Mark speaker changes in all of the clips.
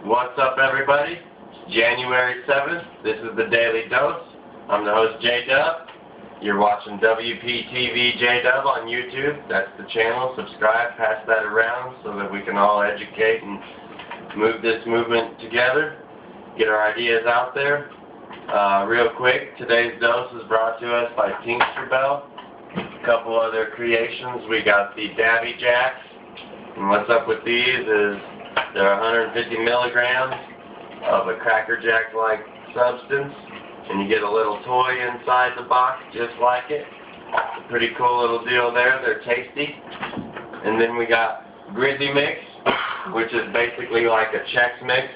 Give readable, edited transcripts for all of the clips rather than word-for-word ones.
Speaker 1: What's up, everybody? It's January 7th. This is the Daily Dose. I'm the host, J-Dub. You're watching WPTV J-Dub on YouTube. That's the channel. Subscribe, pass that around so that we can all educate and move this movement together, get our ideas out there. Real quick, today's dose is brought to us by Tincture Bell. A couple other creations. We got the Dabby Jacks. And what's up with these is they're 150 milligrams of a Cracker Jack-like substance, and you get a little toy inside the box just like it. It's a pretty cool little deal there. They're tasty. And then we got Grizzly Mix, which is basically like a Chex Mix.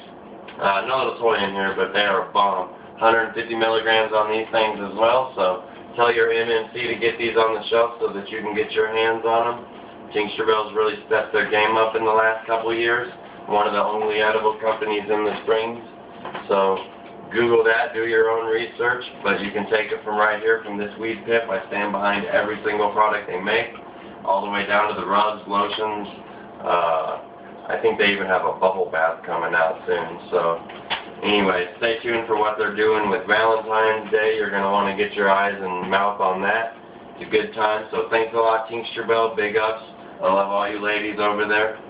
Speaker 1: No little toy in here, but they are bomb. 150 milligrams on these things as well, so tell your MNC to get these on the shelf so that you can get your hands on them. Tincture Bell's really stepped their game up in the last couple of years. One of the only edible companies in the Springs. So Google that, do your own research, but you can take it from right here from this weed pip. I stand behind every single product they make, all the way down to the rubs, lotions. I think they even have a bubble bath coming out soon. So anyway, stay tuned for what they're doing with Valentine's Day. You're going to want to get your eyes and mouth on that. It's a good time. So thanks a lot, Tincture Bell. Big ups. I love all you ladies over there.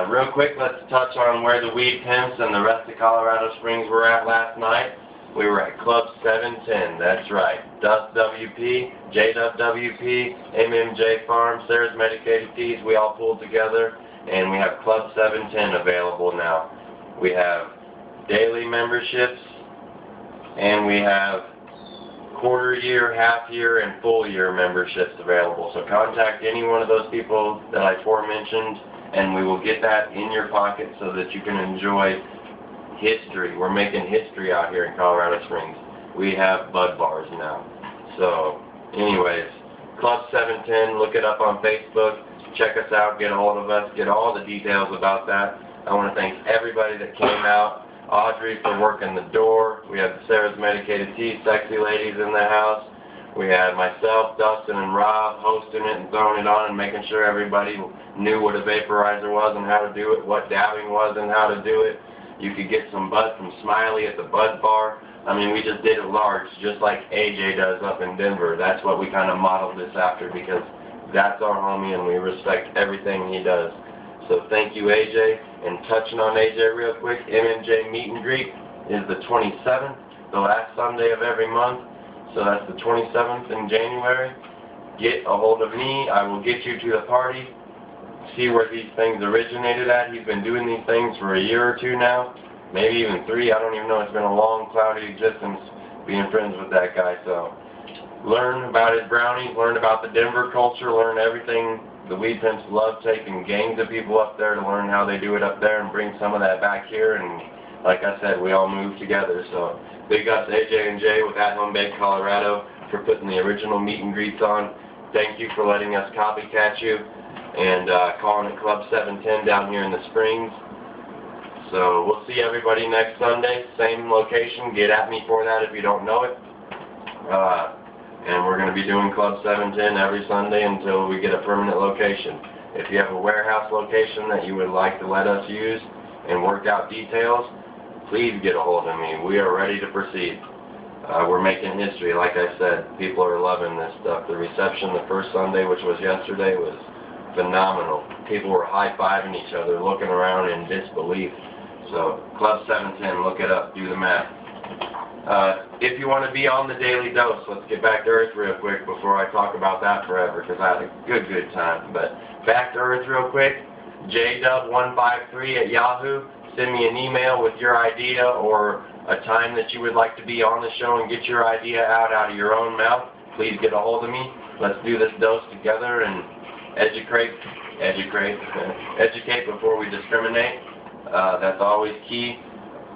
Speaker 1: Real quick, let's touch on where the weed pimps and the rest of Colorado Springs were at last night. We were at Club 710, that's right. Dust WP, J-Dub WP, MMJ Farm, Sarah's Medicated Teas, we all pulled together, and we have Club 710 available now. We have daily memberships, and we have quarter-year, half-year, and full-year memberships available. So contact any one of those people that I aforementioned, and we will get that in your pocket so that you can enjoy history. We're making history out here in Colorado Springs. We have bud bars now. So, anyways, Club 710, look it up on Facebook. Check us out, get a hold of us, get all the details about that. I want to thank everybody that came out. Audrey for working the door. We had the Sarah's Medicated Teas sexy ladies in the house. We had myself, Dustin, and Rob hosting it and throwing it on and making sure everybody knew what a vaporizer was and how to do it, what dabbing was and how to do it. You could get some bud from Smiley at the Bud Bar. I mean, we just did it large, just like AJ does up in Denver. That's what we kind of modeled this after because that's our homie and we respect everything he does. So thank you, AJ. And touching on AJ real quick, MMJ Meet and Greet is the 27th, the last Sunday of every month. So that's the 27th in January. Get a hold of me. I will get you to the party. See where these things originated at. He's been doing these things for a year or two now, maybe even 3. I don't even know. It's been a long, cloudy existence being friends with that guy. So learn about his brownies, learn about the Denver culture, learn everything. The weed pimps love taking gangs of people up there to learn how they do it up there and bring some of that back here. And like I said, we all move together. So big ups to AJ and Jay with At Home Bake Colorado for putting the original meet and greets on. Thank you for letting us copycat you and calling it Club 710 down here in the Springs. So we'll see everybody next Sunday, same location. Get at me for that if you don't know it. And we're going to be doing Club 710 every Sunday until we get a permanent location. If you have a warehouse location that you would like to let us use and work out details, please get a hold of me. We are ready to proceed. We're making history, like I said. People are loving this stuff. The reception the first Sunday, which was yesterday, was phenomenal. People were high-fiving each other, looking around in disbelief. So, Club 710, look it up, do the math. If you want to be on the Daily Dose, let's get back to Earth real quick before I talk about that forever, because I had a good time. But back to Earth real quick, jdub153 at Yahoo. Send me an email with your idea or a time that you would like to be on the show and get your idea out of your own mouth. Please get a hold of me. Let's do this dose together and educate before we discriminate. That's always key.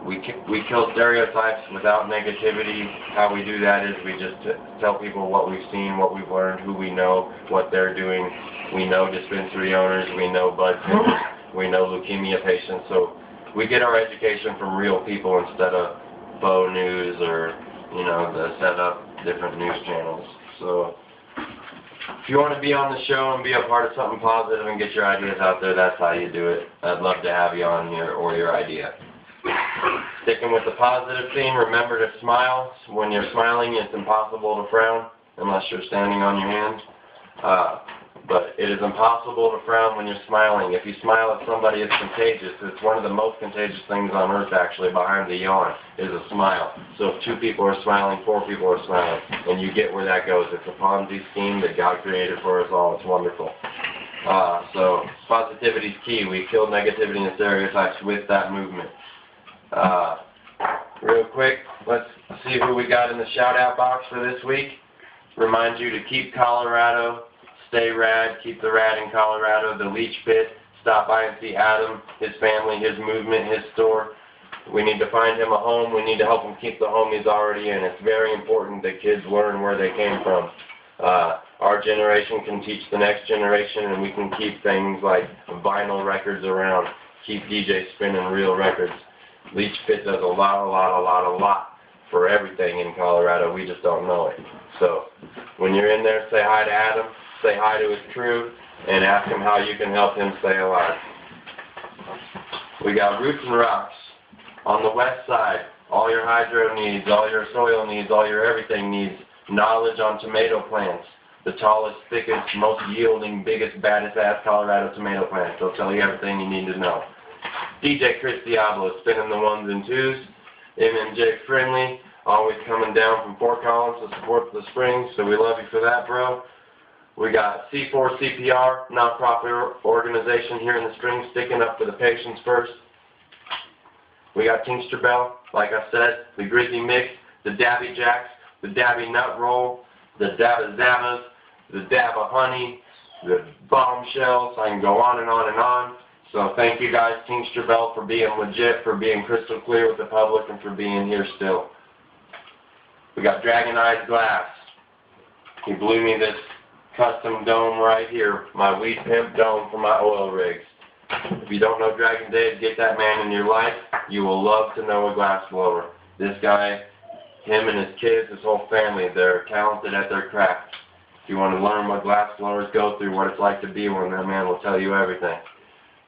Speaker 1: We kill stereotypes without negativity. How we do that is we just tell people what we've seen, what we've learned, who we know, what they're doing. We know dispensary owners, we know bud pickers, we know leukemia patients. So we get our education from real people instead of faux news or, you know, the set up different news channels. So If you want to be on the show and be a part of something positive and get your ideas out there, that's how you do it. I'd love to have you on here or your idea. Sticking with the positive theme, remember to smile. When you're smiling, it's impossible to frown unless you're standing on your hands. But it is impossible to frown when you're smiling. If you smile at somebody, it's contagious. It's one of the most contagious things on earth, actually, behind the yawn, is a smile. So if 2 people are smiling, 4 people are smiling, and you get where that goes. It's a Ponzi scheme that God created for us all. It's wonderful. So positivity is key. We kill negativity and stereotypes with that movement. Real quick, let's see who we got in the shout-out box for this week. Remind you to keep Colorado, stay rad, keep the rad in Colorado, the Leech Pit. Stop by and see Adam, his family, his movement, his store. We need to find him a home. We need to help him keep the home he's already in. It's very important that kids learn where they came from. Our generation can teach the next generation, and we can keep things like vinyl records around, keep DJs spinning real records. Leech Pit does a lot for everything in Colorado. We just don't know it. So when you're in there, say hi to Adam, say hi to his crew, and ask him how you can help him stay alive. We got Roots and Rocks on the west side. All your hydro needs, all your soil needs, all your everything needs. Knowledge on tomato plants. The tallest, thickest, most yielding, biggest, baddest ass Colorado tomato plants. They'll tell you everything you need to know. DJ Chris Diablo spinning the 1s and 2s. MMJ Friendly, always coming down from Fort Collins to support the Springs, so we love you for that, bro. We got C4CPR, nonprofit organization here in the Springs, sticking up for the patients first. We got Tincture Bell, like I said, the Grizzly Mix, the Dabby Jacks, the Dabby Nut Roll, the Dabba Zabbas, the Dabba Honey, the Bombshells. I can go on and on and on. So thank you guys, Tincture Bell, for being legit, for being crystal clear with the public, and for being here still. We got Dragon Eyes Glass. He blew me this custom dome right here, my Weed Pimp dome for my oil rigs. If you don't know Dragon Dave, get that man in your life. You will love to know a glass blower. This guy, him and his kids, his whole family, they're talented at their craft. If you want to learn what glass blowers go through, what it's like to be one, that man will tell you everything.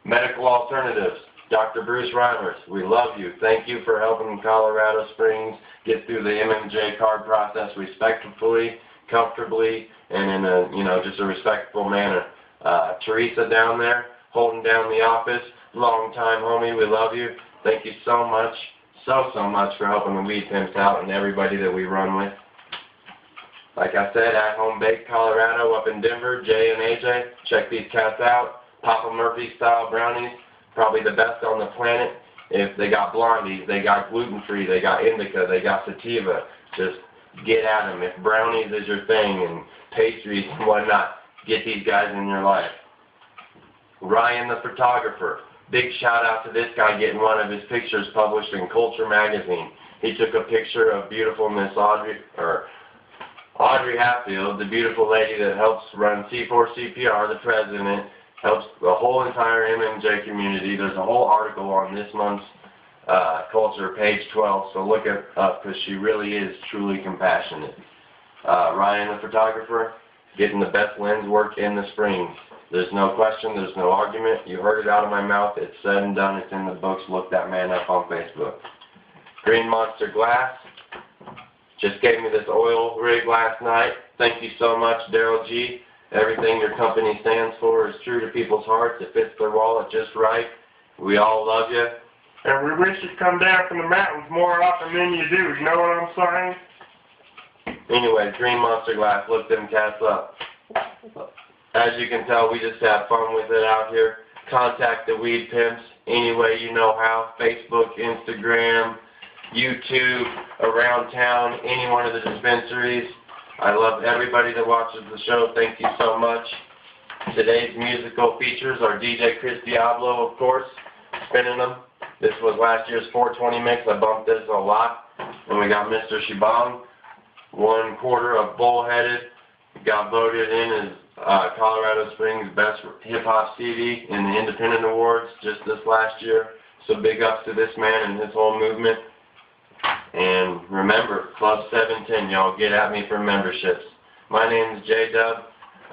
Speaker 1: Medical Alternatives, Dr. Bruce Reimers, we love you. Thank you for helping Colorado Springs get through the MMJ card process respectfully, comfortably, and in a, just a respectful manner. Teresa down there, holding down the office, long time homie, we love you. Thank you so much, so much for helping the Weed Pimps out and everybody that we run with. Like I said, At Home Bake Colorado up in Denver, Jay and AJ, check these cats out. Papa Murphy style brownies, probably the best on the planet. If they got blondies, they got gluten-free, they got indica, they got sativa. Just get at them. If brownies is your thing and pastries and whatnot, get these guys in your life. Ryan the photographer. Big shout out to this guy getting one of his pictures published in Culture magazine. He took a picture of beautiful Miss Audrey Hatfield, the beautiful lady that helps run C4CPR, the president, helps the whole entire MMJ community. There's a whole article on this month's Culture, page 12, so look it up because she really is truly compassionate. Ryan the photographer, getting the best lens work in the Springs. There's no question, there's no argument. You heard it out of my mouth. It's said and done. It's in the books. Look that man up on Facebook. Green Monster Glass just gave me this oil rig last night. Thank you so much, Daryl G. Everything your company stands for is true to people's hearts. It fits their wallet just right. We all love you. And we wish you'd come down from the mountains more often than you do. You know what I'm saying? Anyways, Green Monster Glass, look them cats up. As you can tell, we just have fun with it out here. Contact the Weed Pimps any way you know how. Facebook, Instagram, YouTube, around town, any one of the dispensaries. I love everybody that watches the show. Thank you so much. Today's musical features are DJ Chris Diablo, of course, spinning them. This was last year's 420 mix. I bumped this a lot. And we got Mr. Shibang, 1/4 of Bullheaded. Got voted in as Colorado Springs Best Hip-Hop CD in the Independent Awards just this last year. So big ups to this man and his whole movement. And remember, Club 710, y'all get at me for memberships. My name is J-Dub.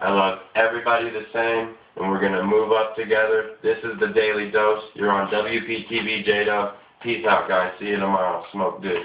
Speaker 1: I love everybody the same, and we're going to move up together. This is the Daily Dose. You're on WPTV J-Dub. Peace out, guys. See you tomorrow. Smoke good.